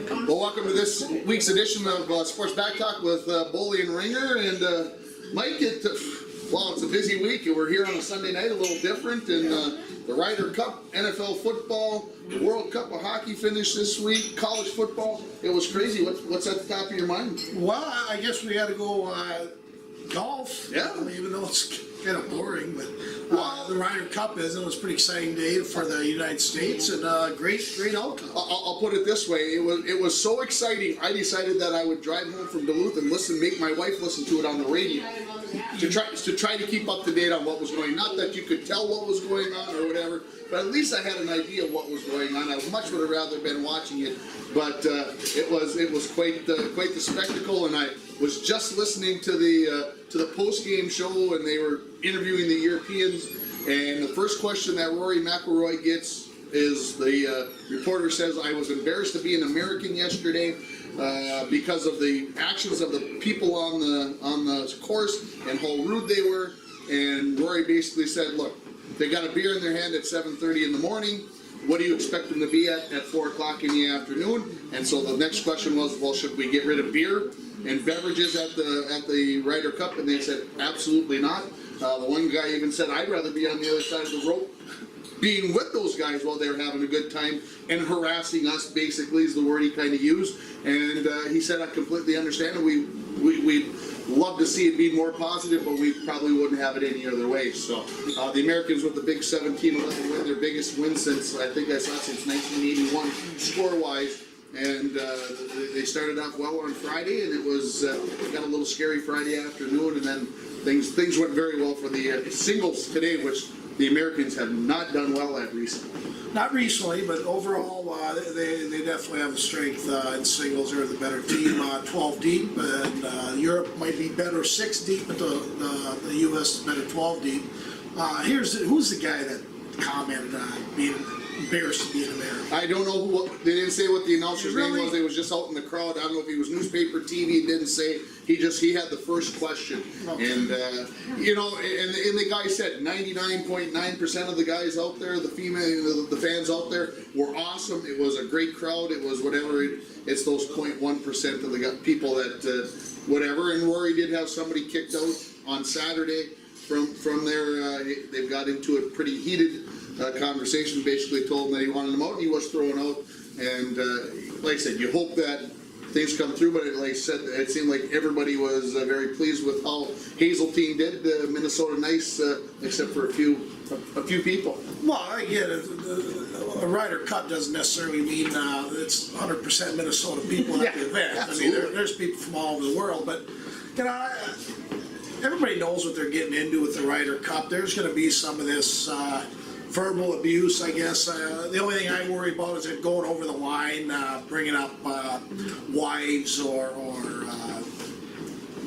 Well, welcome to this week's edition of Sports Back Talk with Boley and Ringer. And Mike, well, it's a busy week, and we're here on a Sunday night, a little different. And the Ryder Cup, NFL football, the World Cup of hockey finished this week, college football. It was crazy. What's at the top of your mind? Well, I guess we got to go golf. Yeah. Even though it's kind of boring, but the Ryder Cup is. It was a pretty exciting day for the United States, and great outcome. I'll put it this way: it was so exciting. I decided that I would drive home from Duluth and make my wife listen to it on the radio to try to keep up to date on what was going on. Not that you could tell what was going on or whatever, but at least I had an idea of what was going on. I much would have rather been watching it, but it was quite the spectacle. And I was just listening to the post game show, and they were interviewing the Europeans. And the first question that Rory McIlroy gets is the reporter says, "I was embarrassed to be an American yesterday because of the actions of the people on the course and how rude they were." And Rory basically said, "Look, they got a beer in their hand at 7:30 in the morning. What do you expect them to be at 4 o'clock in the afternoon?" And so the next question was, "Well, should we get rid of beer and beverages at the Ryder Cup?" And they said, "Absolutely not." The one guy even said, "I'd rather be on the other side of the rope, being with those guys while they were having a good time and harassing us," basically is the word he kind of used. And he said, "I completely understand, and we'd love to see it be more positive, but we probably wouldn't have it any other way." So the Americans with the big 17-11 win, their biggest win since 1981 score-wise. And they started off well on Friday, and it got a little scary Friday afternoon, and then things went very well for the singles today, which the Americans have not done well at recently. Not recently, but overall, they definitely have the strength in singles. They're the better team, 12 deep, and Europe might be better 6 deep, but the U.S. is better 12 deep. Who's the guy that commented on being embarrassed to be an American? I don't know they didn't say what the announcer's name was. They was just out in the crowd. I don't know if he was newspaper, TV. Didn't say. He had the first question. Okay. And and the guy said 99.9% of the guys out there, the fans out there, were awesome. It was a great crowd. It was whatever. It's those 0.1% of the people that whatever. And Rory did have somebody kicked out on Saturday from there. They've got into a pretty heated conversation. Basically told him that he wanted him out, and he was thrown out. And like I said, you hope that things come through, but like I said, it seemed like everybody was very pleased with how Hazeltine did. Minnesota nice, except for a few people. Well, I get it. A Ryder Cup doesn't necessarily mean it's 100% Minnesota people at the event. Absolutely. I mean, there's people from all over the world, but everybody knows what they're getting into with the Ryder Cup. There's going to be some of this verbal abuse, I guess. The only thing I worry about is it going over the line, bringing up wives or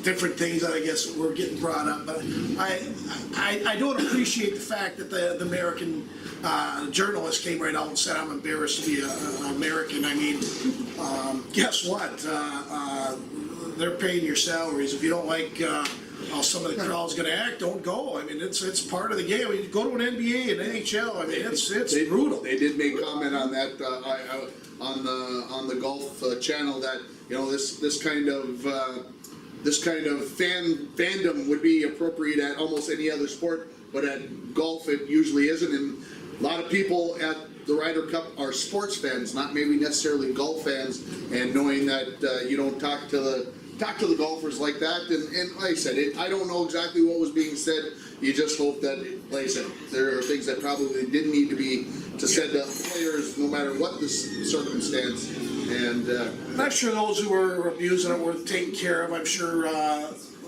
different things that I guess were getting brought up. But I don't appreciate the fact that the American journalist came right out and said, "I'm embarrassed to be an American." I mean, guess what? They're paying your salaries. If you don't like how some of the crowd's going to act, don't go. I mean, it's part of the game. I mean, go to an NBA and NHL. I mean, it's brutal. They did make comment on that on the golf channel that this kind of fandom would be appropriate at almost any other sport, but at golf it usually isn't. And a lot of people at the Ryder Cup are sports fans, not maybe necessarily golf fans. And knowing that you don't talk to the golfers like that, and like I said, I don't know exactly what was being said. You just hope that, like I said, there are things that probably didn't need to be said to players, no matter what the circumstance. And I'm not sure those who were abusing it were taken care of. I'm sure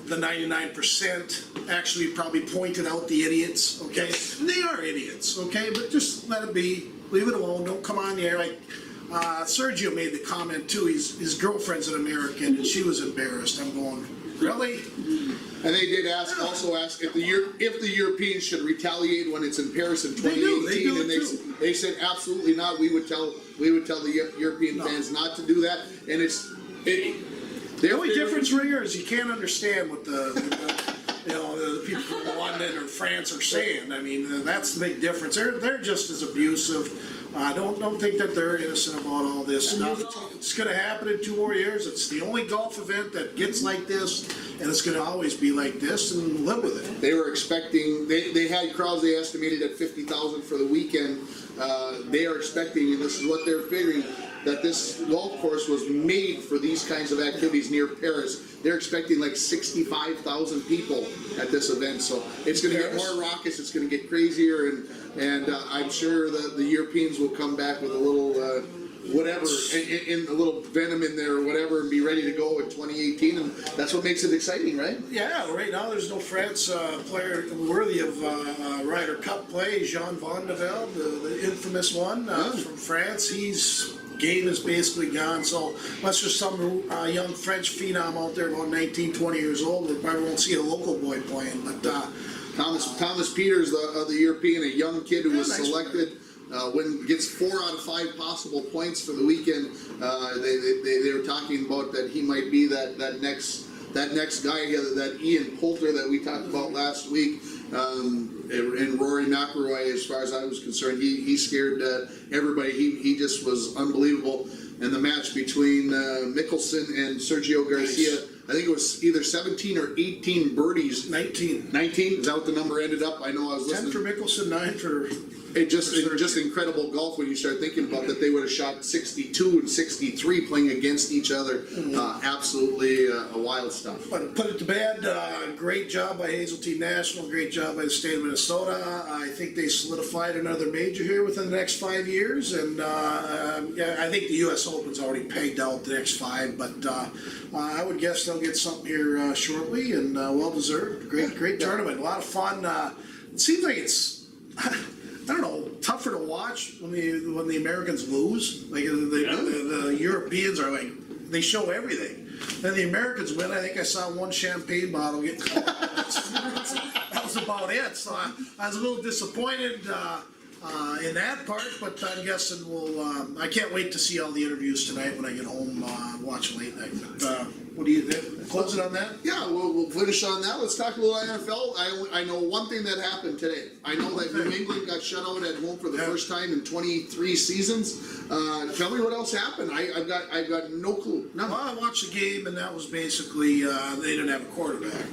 the 99% actually probably pointed out the idiots. Okay, and they are idiots. Okay, but just let it be. Leave it alone. Don't come on the air like. Sergio made the comment too. His girlfriend's an American, and she was embarrassed. I'm going, really? And they did also ask if the Europeans should retaliate when it's in Paris in 2018, and they said absolutely not. We would tell the European fans not to do that. And the only difference, Ringer, is you can't understand what the people from London or France are saying. I mean, that's the big difference. They're just as abusive. Don't think that they're innocent about all this stuff. It's gonna happen in 2 more years. It's the only golf event that gets like this, and it's gonna always be like this, and live with it. They were expecting, they had crowds, they estimated at 50,000 for the weekend. They are expecting, and this is what they're figuring, that this golf course was made for these kinds of activities near Paris. They're expecting like 65,000 people at this event, so it's gonna get more raucous, it's gonna get crazier, and I'm sure that the Europeans will come back with a little, whatever, in a little venom in there or whatever, and be ready to go in 2018, and that's what makes it exciting, right? Yeah, right now there's no France player worthy of Ryder Cup play. Jean Van de Velde, the infamous one from France. His game is basically gone. So unless there's some young French phenom out there about 19, 20 years old, we probably won't see a local boy playing. But Thomas Peters, the European, a young kid who was nice selected. Gets 4 out of 5 possible points for the weekend. They were talking about that he might be that next guy, that Ian Poulter that we talked about last week, and Rory McIlroy. As far as I was concerned, he scared everybody. He just was unbelievable. And the match between Mickelson and Sergio Garcia, I think it was either 17 or 18 birdies. 19. 19? Is that what the number ended up? I know I was 10 listening. for Mickelson, 9 for... It just incredible golf when you start thinking about that they would have shot 62 and 63 playing against each other. Absolutely wild stuff. But put it to bed. Great job by Hazeltine National. Great job by the state of Minnesota. I think they solidified another major here within the next 5 years, and yeah, I think the U.S. Open's already pegged out the next 5. But I would guess they'll get something here shortly, and well deserved. Great tournament. A lot of fun. It seems like it's. I don't know, tougher to watch when the Americans lose. Like the Europeans are like, they show everything. Then the Americans win. I think I saw one champagne bottle get. That was about it. So I was a little disappointed in that part, but I'm guessing we'll. I can't wait to see all the interviews tonight when I get home watching late night. But what do you close it on that? Yeah, we'll finish on that. Let's talk a little NFL. I know one thing that happened today. I know that New England got shut out at home for the first time in 23 seasons. Tell me what else happened. I've got no clue. No. Well, I watched the game, and that was basically they didn't have a quarterback.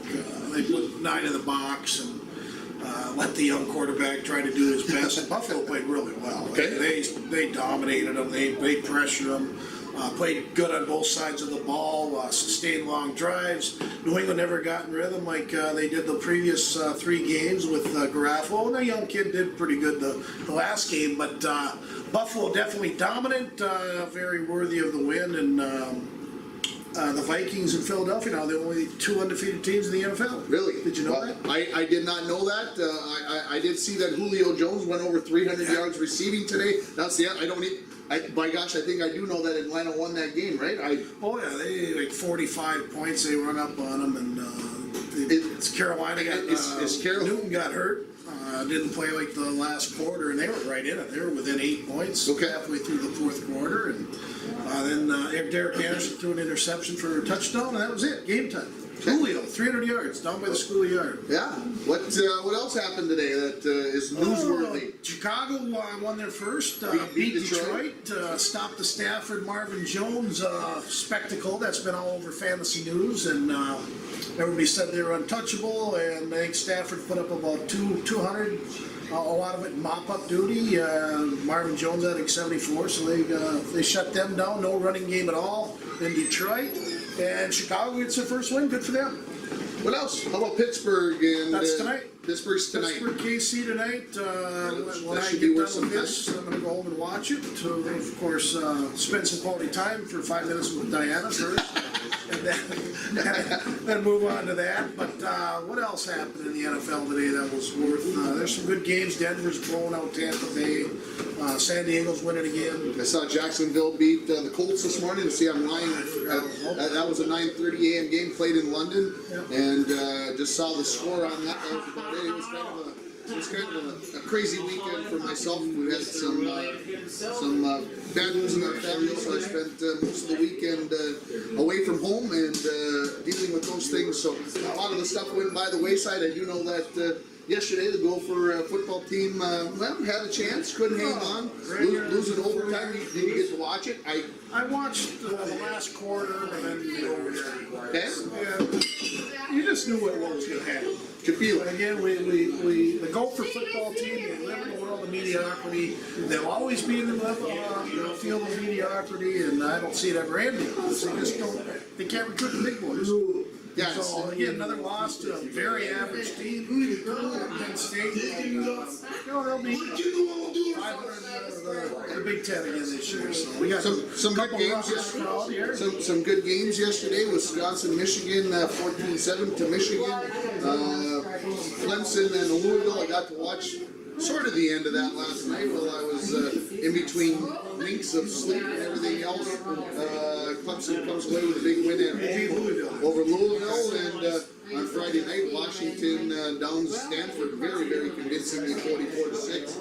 They put 9 in the box and let the young quarterback try to do his best. And Buffalo played really well. Okay. They dominated them. They pressured them. Played good on both sides of the ball. Sustained long drives. New England never got in rhythm like they did the previous 3 games with Garafolo. And the young kid did pretty good the last game, but Buffalo definitely dominant, very worthy of the win. And the Vikings in Philadelphia now, they're only 2 undefeated teams in the NFL. Really? Did you know that? I did not know that. I did see that Julio Jones went over 300 yards receiving today. That's the. By gosh, I think I do know that Atlanta won that game, right? Oh yeah, they like 45 points. They run up on them, and it's Carolina got Newton got hurt. Didn't play like the last quarter, and they were right in it. They were within 8 points halfway through the 4th quarter, and then Derek Anderson threw an interception for a touchdown, and that was it. Game time. Julio, 300 yards down by the schoolyard. Yeah. What else happened today that is newsworthy? Chicago won their first. Beat Detroit. Stopped the Stafford Marvin Jones spectacle that's been all over fantasy news, and everybody said they were untouchable. And I think Stafford put up about 200. A lot of it mop-up duty. Marvin Jones had 74, so they shut them down. No running game at all in Detroit. And Chicago gets their first win. Good for them. What else? How about Pittsburgh? And that's tonight. Pittsburgh's tonight. Pittsburgh KC tonight. When I should get be done worth some with this, I'm going to go home and watch it. To, of course, spend some quality time for 5 minutes with Diana first. And then move on to that. But what else happened in the NFL today that was worth? There's some good games. Denver's blowing out Tampa Bay. San Diego's winning again. I saw Jacksonville beat the Colts this morning. See, I'm lying. That was a 9:30 a.m. game played in London, and just saw the score on that. It was kind of a crazy weekend for myself. We had some bad news in our family, so I spent most of the weekend away from home and dealing with those things. So a lot of the stuff went by the wayside. I do know that yesterday, the Gopher football team, well, had a chance, couldn't hang on, losing overtime. Did you get to watch it? I watched the last quarter and then the overtime. Okay. Yeah, you just knew what was going to happen. Could feel But it. again, the Gopher football team, they live in the world of mediocrity. They'll always be in the field of mediocrity, and I don't see it ever ending. They just don't. They can't recruit the big boys. Yeah, So again, another loss to a very average team. Penn State. They'll be 500 the Big Ten again this year. So we got Some good couple games rough yesterday. crowd here. Some good games yesterday. Wisconsin, Michigan, 14-7 to Michigan. Clemson and Louisville. I got to watch sort of the end of that last night while I was in between winks of sleep and everything else. Clemson comes away with a big win over Louisville, and on Friday night, Washington downs Stanford very, very convincingly, 44-6.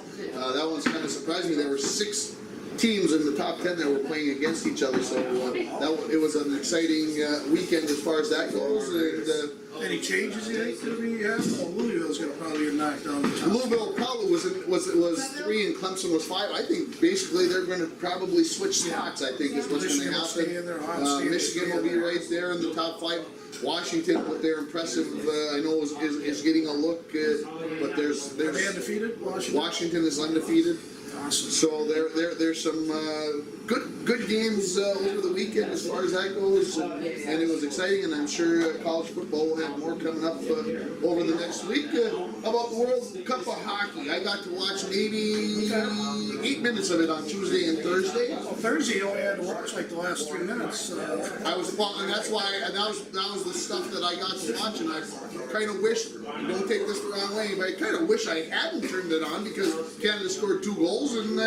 That one's kind of surprised me. There were 6 teams in the top 10 that were playing against each other, so it was an exciting weekend as far as that goes. And Any changes you think could be happening? Well, Louisville's going to probably get knocked down. The top. Louisville probably was 3 and Clemson was 5. I think basically they're going to probably switch spots. I think is what's going to Michigan will stay in there, Ohio happen. State will Michigan stay will in be there. right there in the top 5. Washington, with their impressive, I know is getting a look, but there's Are they undefeated, Washington? Washington is undefeated. Awesome. So there's some good games over the weekend as far as that goes, and it was exciting. And I'm sure college football will have more coming up over the next week. How about the World Cup of Hockey? I got to watch maybe 8 minutes of it on Tuesday and Thursday. Well, Thursday you only had to watch like the last 3 minutes. I was, and that's why, and that was the stuff that I got to watch, and I kind of wish, don't take this the wrong way, but I kind of wish I hadn't turned it on because Canada scored 2 goals, and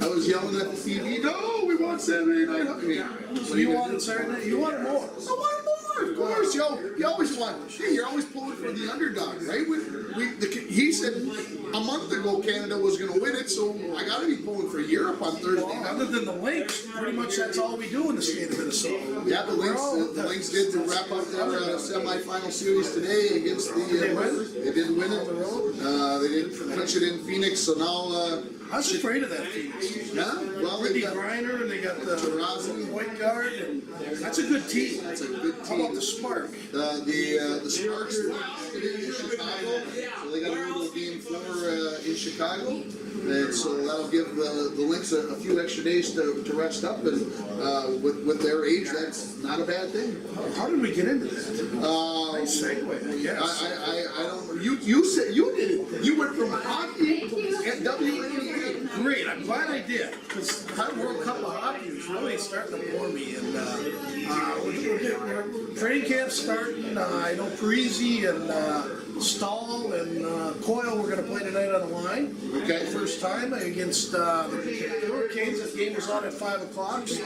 I was yelling at the TV, no, we want Saturday night hockey. So you wanted Saturday night? You wanted more. I wanted more, of course. You always want. Hey, you're always pulling for the underdog, right? He said a month ago Canada was going to win it, so I got to be pulling for Europe on Thursday Well, night. other than the Lynx, pretty much that's all we do in the state of Minnesota. Yeah, the Lynx did to wrap up their semifinal series today against the. They did win it. They did clinch it in Phoenix, so now. I was afraid of that team. Yeah, well, Brittany they got Griner and they got the Taurasi. point guard, and that's a good team. That's a good How about team. the Spark? The Sparks today in Chicago, so they got to go to game 4 in Chicago, and so that'll give the Lynx a few extra days to rest up, and with their age, that's not a bad thing. How did we get into that? Nice segue, I guess. I don't. You said you did it. You went from hockey and WNBA. Great, I'm glad I did, because that World Cup of Hockey is really starting to bore me, and training camp's starting. I know Parisi and Stahl and Coyle were going to play tonight on the line. Okay. First time against the Hurricanes. The game was on at 5 o'clock, so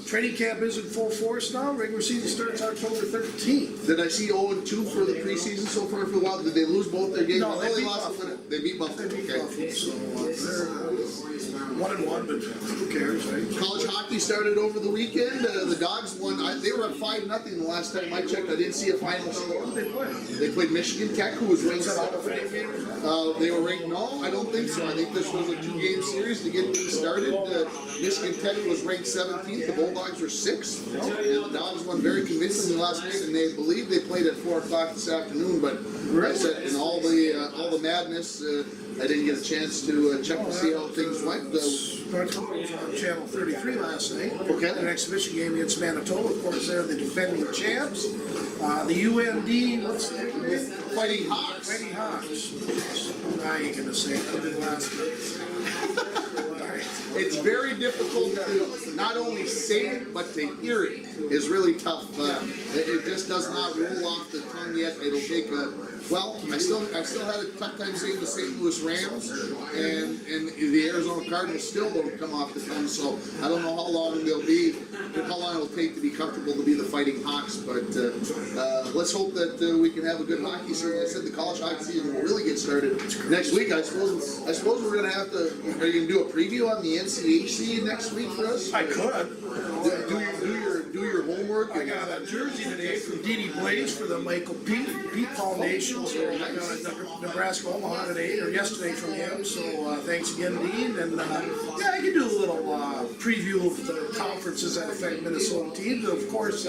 training camp is in full force now. Regular season starts October 13th. Did I see 0-2 for the preseason so far for a while? Did they lose both their games? No, they beat lost Buffalo. one. They beat Buffalo. They beat Okay. Buffalo, so they're 1-1, but who cares, right? College hockey started over the weekend. The Dogs won. They were up 5-0 the last time I checked. I didn't see a final score. They play. They played Michigan Tech, who was ranked Is that all the 7th. game games? They were ranked. No, I don't think so. I think this was a 2-game series to get things started. Michigan Tech was ranked 17th. The Bulldogs were 6th, and the Dogs won very convincingly last night. And they believe they played at 4 o'clock this afternoon. But I said in all the madness, I didn't get a chance to check to see how things went. North Dakota was on Channel 33 last night. Okay. An exhibition game against Manitoba. Of course, they're the defending champs. The UND, what's the name? Fighting Hawks. Fighting Hawks. I ain't gonna say it. I did last It's very difficult to not only say it, but to hear it is really tough. It just does not roll off the tongue yet. It'll take a. Well, I still had a tough time saying the St. Louis Rams, and the Arizona Cardinals still don't come off the tongue. So I don't know how long they'll be, and how long it'll take to be comfortable to be the Fighting Hawks. But let's hope that we can have a good hockey season. I said the college hockey season will really get started next week. I suppose we're gonna have to. Are you gonna do a preview on the NCHC next week for us? I could. Do your homework. I got a jersey today from Dee Dee Blaze for the Michael Pete Foundation. So I got a Nebraska Omaha today, or yesterday from him. So thanks again, Dean. And yeah, I can do a little preview of the conferences that affect Minnesota teams. Of course,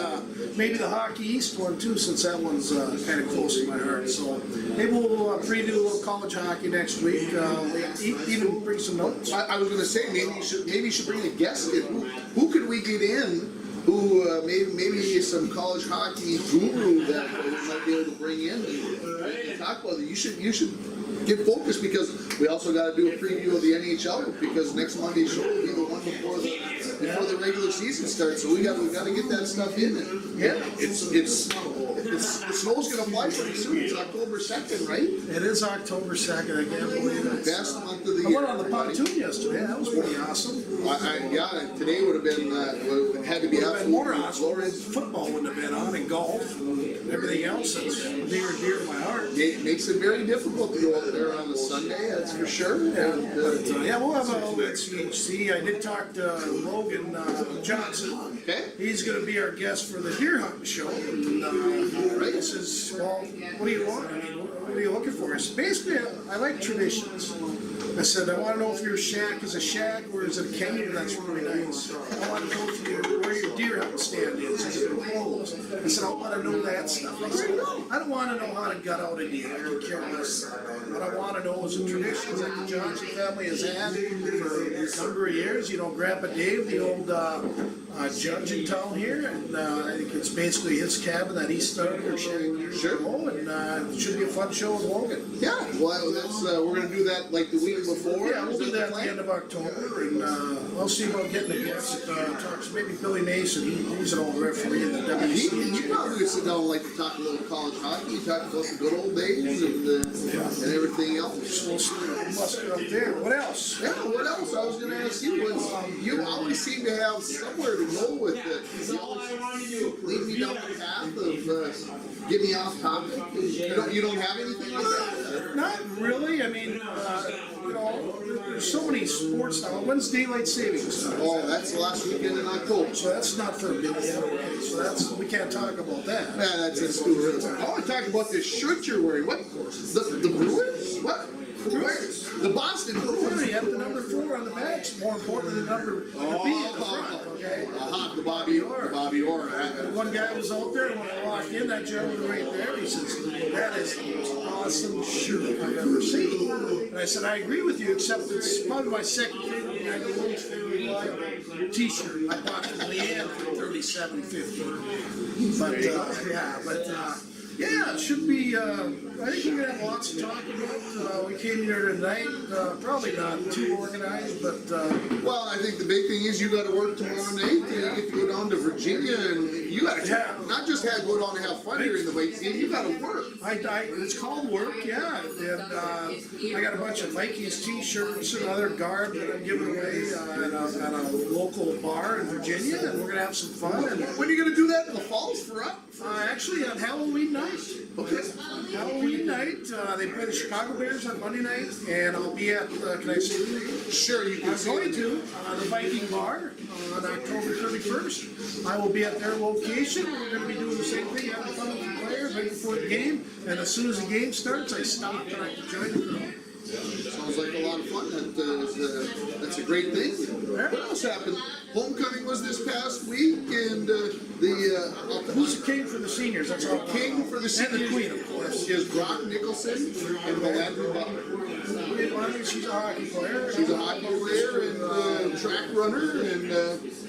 maybe the Hockey East one too, since that one's kind of close to my heart. So maybe we'll preview a little college hockey next week. Even bring some notes. I was going to say maybe you should bring a guest in. Who could we get in? Who maybe some college hockey guru that we might be able to bring in and talk about it. You should get focused, because we also got to do a preview of the NHL, because next Monday's show will be the one before the regular season starts. So we got to get that stuff in. And yeah, the snow's going to fly pretty soon. It's October 2nd, right? It is October 2nd. I can't believe it. Best month of the I year. went on the pontoon yesterday. That was pretty awesome. Yeah, today would have been had to be Would have been more awesome. Flores. Football wouldn't have been on, and golf, and everything else that's near and dear to my heart. It makes it very difficult to go out there on a Sunday, that's for sure. Yeah, And, but yeah, we'll have a little bit CHC. I did talk to Logan Johnson. Okay. He's going to be our guest for the deer hunting show. And he says, "Well, what do you want? I mean, what are you looking for?" I said, "Basically, I like traditions." I said, "I want to know if your shack is a shack or is it a canyon that's really nice. I want to know where your deer hunting stand is. Is it closed?" I said, "I want to know that stuff." I said, "I don't want to know how to gut out a deer. I don't care less. What I want to know is the traditions that the Johnson family has had for a number of years. You know, Grandpa Dave, the old judge in town here, and I think it's basically his cabin that he started or shack years ago, and it should be a fun show with Logan." Yeah, well, that's we're gonna do that like the week before. Yeah, we'll do that at the end of October, and I'll see about getting a guest that talks, maybe Billy Mason. He's an old referee in the WC. You probably would sit down and like to talk a little college hockey, talk about the good old days and everything else. We'll see. We'll muster up there. What else? Yeah, what else? I was going to ask you was, you always seem to have somewhere to go with it. You always lead me down the path of get me off topic. You don't have anything like that? Not really. I mean, you know, there's so many sports now. When's daylight savings time? Oh, that's the last weekend in October. So that's not for a big deal. Okay, so we can't talk about that. Yeah, that's too early. I want to talk about this shirt you're wearing. What? The Bruins? What? Where? The Boston Bruins. You have the number 4 on the back. It's more important than the number B at the front. Okay. The Bobby Orr. One guy was out there, and when I walked in, that gentleman right there, he says, "That is the most awesome shirt I've ever seen." And I said, "I agree with you, except it's probably my second favorite guy, the most favorite reliable t-shirt I bought from Leanne for $37.50. Yeah, it should be, I think we're gonna have lots to talk about. We came here tonight, probably not too organized, but, Well, I think the big thing is you got to work tomorrow night. You get to go down to Virginia, and you got to not just go down and have fun during the week. You got to work. it's called work, yeah, and I got a bunch of Vikings t-shirts and other garb that I'm giving away at a local bar in Virginia, and we're gonna have some fun. And When are you going to do that in the falls for us? actually on Halloween night. Okay. Halloween night, they play the Chicago Bears on Monday night, and I'll be at, can I say the name? Sure, you can I'm say going it. to the Viking Bar on October 31st. I will be at their location. We're going to be doing the same thing, having fun with the players right before the game. And as soon as the game starts, I stop and I can join the crowd. Sounds like a lot of fun. That's a great thing. What else happened? Homecoming was this past week, and Who's the king for the seniors? That's all. king for the And seniors the queen, of course. is Brock Nicholson and Melandry Butler. She's a hockey player. She's a hockey player and track runner. And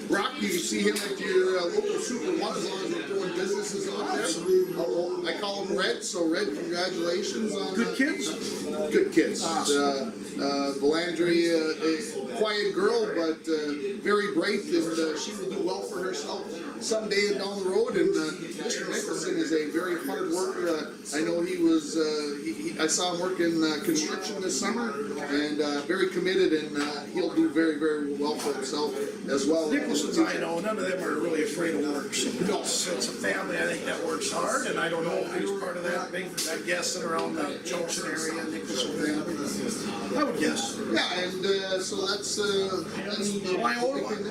Brock, you see him at your local Super One as long as they're doing businesses out there. I call him Red, so Red, congratulations on Good kids. Good kids. Awesome. Melandry, a quiet girl, but very bright, and she will do well for herself someday down the road. And Mr. Nicholson is a very hard worker. I know he was. I saw him work in construction this summer, and very committed, and he'll do very, very well for himself as well. Nicholson's, I know, none of them are really afraid of work. So it's a family, I think, that works hard, and I don't know if he's part of that big, I guess, around the Junction area, Nicholson family. I would guess. Yeah, and so that's Well,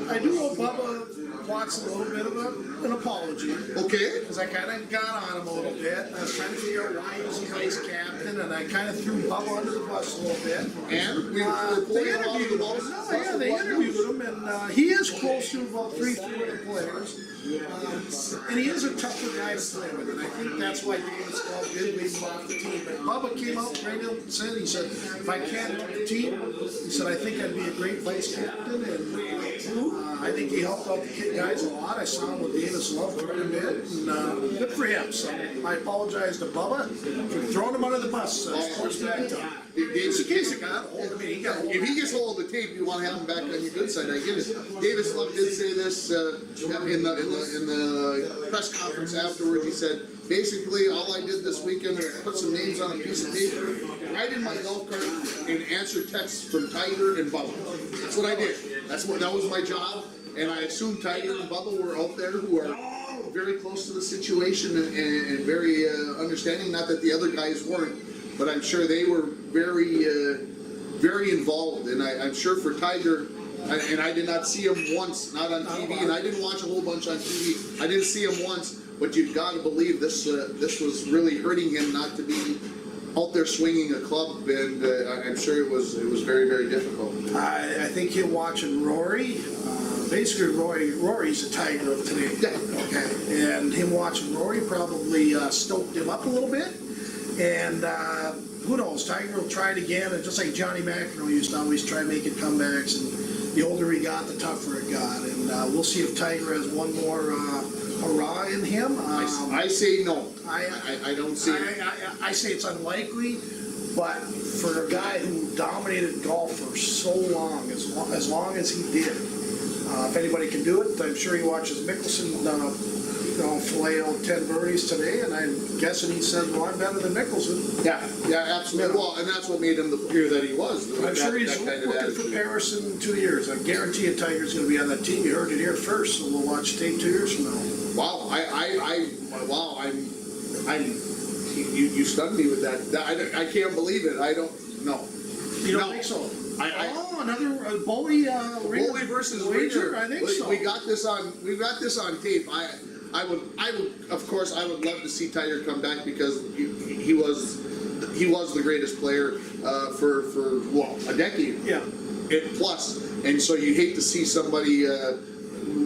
I do owe Bubba wants a little bit of an apology. Okay? Because I kind of got on him a little bit. I was trying to figure out why he was a vice captain, and I kind of threw Bubba under the bus a little bit. And we were They pulling a lot of interviewed the him. most. No, yeah, they interviewed him, and he is close to about 3-4 of the players. And he is a tougher guy to play with, and I think that's why Davis Love did leave him off the team. But Bubba came out right out and said, he said, if I can't help the team, he said, I think I'd be a great vice captain, and I think he helped out the kid guys a lot. I saw him with Davis Love quite a bit, and good for him. So I apologize to Bubba for throwing him under the bus. Sportsman time. It's a case of got hold of me. He got hold of If me. he gets hold of the tape, you want to have him back on your good side. I get it. Davis Love did say this in the press conference afterwards. He said, basically, all I did this weekend was put some names on a piece of paper, ride in my golf cart, and answer texts from Tiger and Bubba. That's what I did. That was my job. And I assume Tiger and Bubba were out there who are very close to the situation and very understanding. Not that the other guys weren't, but I'm sure they were very involved. And I'm sure for Tiger, and I did not see him once, not on TV, and I didn't watch a whole bunch on TV. I didn't see him once, but you've got to believe this was really hurting him not to be out there swinging a club, and I'm sure it was very, very difficult. I think him watching Rory, basically Rory's a Tiger of today. Yeah. Okay. And him watching Rory probably stoked him up a little bit. And who knows, Tiger will try it again. And just like Johnny McEnroe used to always try making comebacks. And the older he got, the tougher it got. And we'll see if Tiger has one more hurrah in him. I say no. I don't see it. I say it's unlikely, but for a guy who dominated golf for so long, as long as he did, if anybody can do it, I'm sure he watches Mickelson, fillet out 10 birdies today, and I'm guessing he said, well, I'm better than Mickelson. Yeah, absolutely. Well, and that's what made him the player that he was. I'm sure he's that kind of looking for attitude. Paris in 2 years. I guarantee you Tiger's going to be on that team. You heard it here first, so we'll watch tape 2 years from now. Wow, you stunned me with that. I can't believe it. I don't know. You don't No. think so? I Another Bowie Bowley versus wager? Ringer. I think so. We got this on tape. I would, of course, I would love to see Tiger come back because he was the greatest player for a decade. Yeah. Plus, and so you hate to see somebody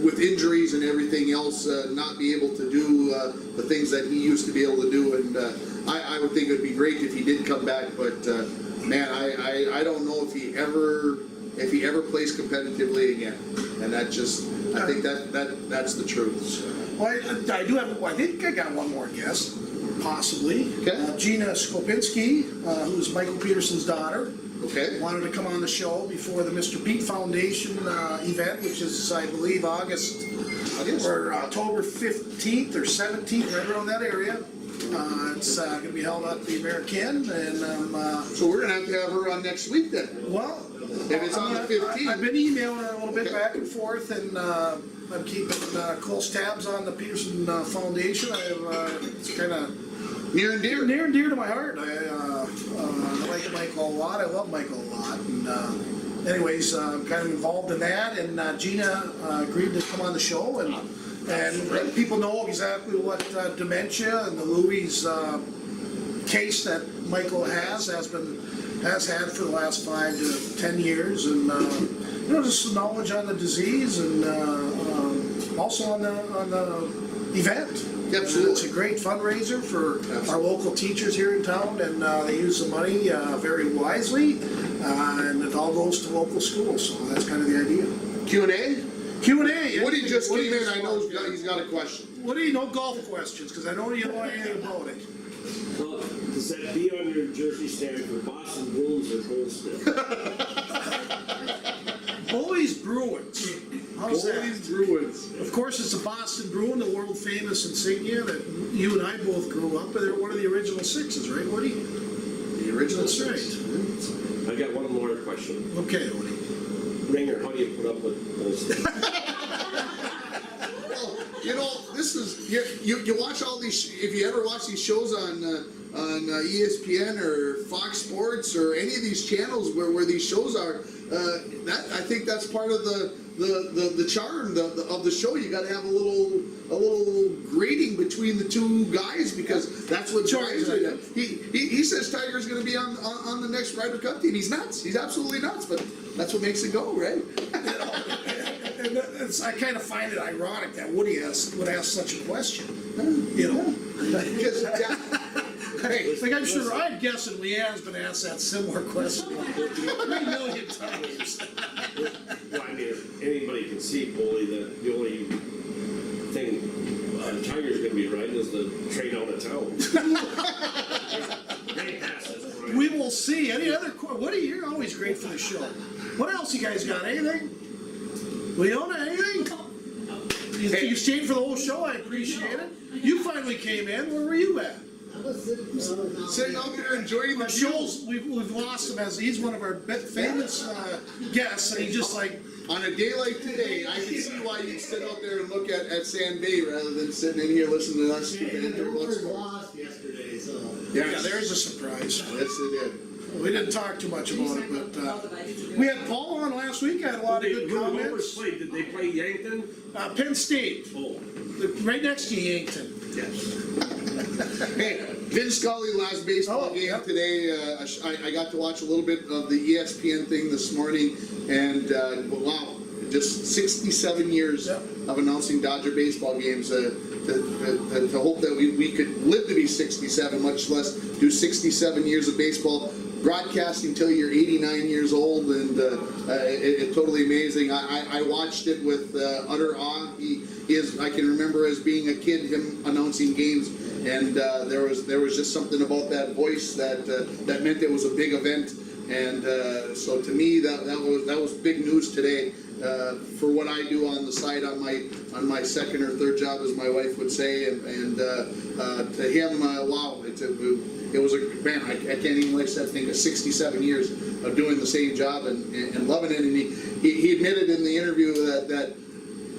with injuries and everything else not be able to do the things that he used to be able to do. And I would think it would be great if he did come back, but man, I don't know if he ever plays competitively again. And that just, I think that's the truth. Well, I think I got one more guess, possibly. Okay. Gina Skopinski, who's Michael Peterson's daughter, Okay. wanted to come on the show before the Mr. Pete Foundation event, which is, I believe, August or October 15th or 17th, right around that area. It's going to be held at the American, and So we're gonna have her on next week then. well, If it's on the 15th. I've been emailing her a little bit Okay. back and forth, and I'm keeping close tabs on the Peterson Foundation. It's kind of Near and dear. near and dear to my heart. I like Michael a lot. I love Michael a lot. And anyways, I'm kind of involved in that. And Gina agreed to come on the show and let people know exactly what dementia and the Louis case that Michael has had for the last 5 to 10 years, and just some knowledge on the disease and also on the event. Absolutely. It's a great fundraiser for our local teachers here in town, and they use the money very wisely, and it all goes to local schools. So that's kind of the idea. Q&A? Q&A. Woody just Woody came in. just I know walked in. he's got a question. Woody, no golf questions, because I know you don't know anything about it. Well, does that B on your jersey stand for Boston Bruins or Colesville? Bullies Bruins. How's that? Bullies Bruins. Of course, it's a Boston Bruin, the world famous insignia that you and I both grew up with. They're one of the original sixes, right, Woody? The original That's right. six. I got one more question. Okay, Woody. Ringer, how do you put up with those? Well, this is you watch all these. If you ever watch these shows on ESPN or Fox Sports or any of these channels where these shows are, I think that's part of the charm of the show. You got to have a little grading between the two guys because that's what drives it. He says Tiger's going to be on the next Ryder Cup team. He's nuts. He's absolutely nuts. But that's what makes it go, right? And I kind of find it ironic that Woody would ask such a question. You know, Because, hey, like I'm sure I'd guess that Leanne's been asked that similar question 3 million times. Well, I mean, if anybody can see, Bully, that the only thing Tiger's gonna be riding is the train out of town. They pass us, right? We will see. Any other? Woody, you're always great for the show. What else you guys got? Anything? Leona, anything? You stayed for the whole show. I appreciate it. You finally came in. Where were you at? sitting out there enjoying the view. Shows we've lost him as he's one of our famous guests, and he just like. On a day like today, I can see why you'd sit out there and look at Sand Bay rather than sitting in here listening to us. The Brewers lost yesterday, so. Yeah, there's a surprise. Yes, it did. We didn't talk too much about it, but we had Paul on last week. I had a lot of good Who comments. played? Did they play Yankton? Penn State, Oh, right next to Yankton. yes. Hey, Vin Scully last baseball Oh, game yeah. today. I got to watch a little bit of the ESPN thing this morning, and wow, just 67 years Yeah. of announcing Dodger baseball games. To hope that we could live to be 67, much less do 67 years of baseball. Broadcasting till you're 89 years old, and it's totally amazing. I watched it with utter awe. He is, I can remember as being a kid, him announcing games, and there was just something about that voice that meant it was a big event. And so to me, that was big news today. For what I do on the side on my second or third job, as my wife would say, and to him, wow, it was a man. I can't even like that think of 67 years of doing the same job and loving it. And he admitted in the interview that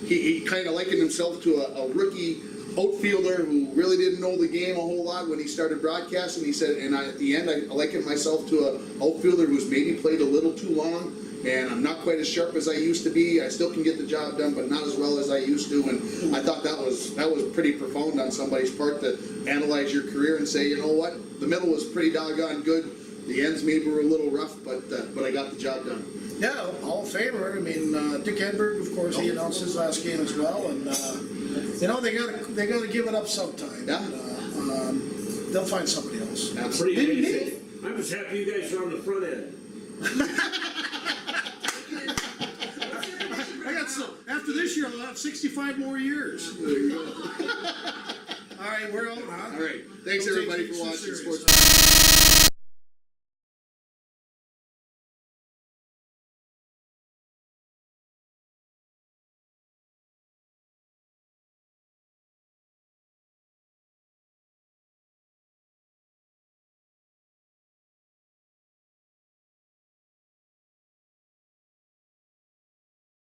he kind of likened himself to a rookie outfielder who really didn't know the game a whole lot when he started broadcasting. He said, and at the end, I likened myself to a outfielder who's maybe played a little too long. And I'm not quite as sharp as I used to be. I still can get the job done, but not as well as I used to. And I thought that was pretty profound on somebody's part to analyze your career and say, you know what, the middle was pretty doggone good. The ends maybe were a little rough, but I got the job done. Yeah, Hall of Famer. I mean, Dick Hedberg, of course, he announced his last game as well, and you know they gotta give it up sometime. Yeah. They'll find somebody else. Pretty amazing. I'm just happy you guys are on the front end. After this year, I'll have 65 more years. There you go. All right, we're out, huh? All right. Thanks Don't everybody take for it too watching serious. Sports.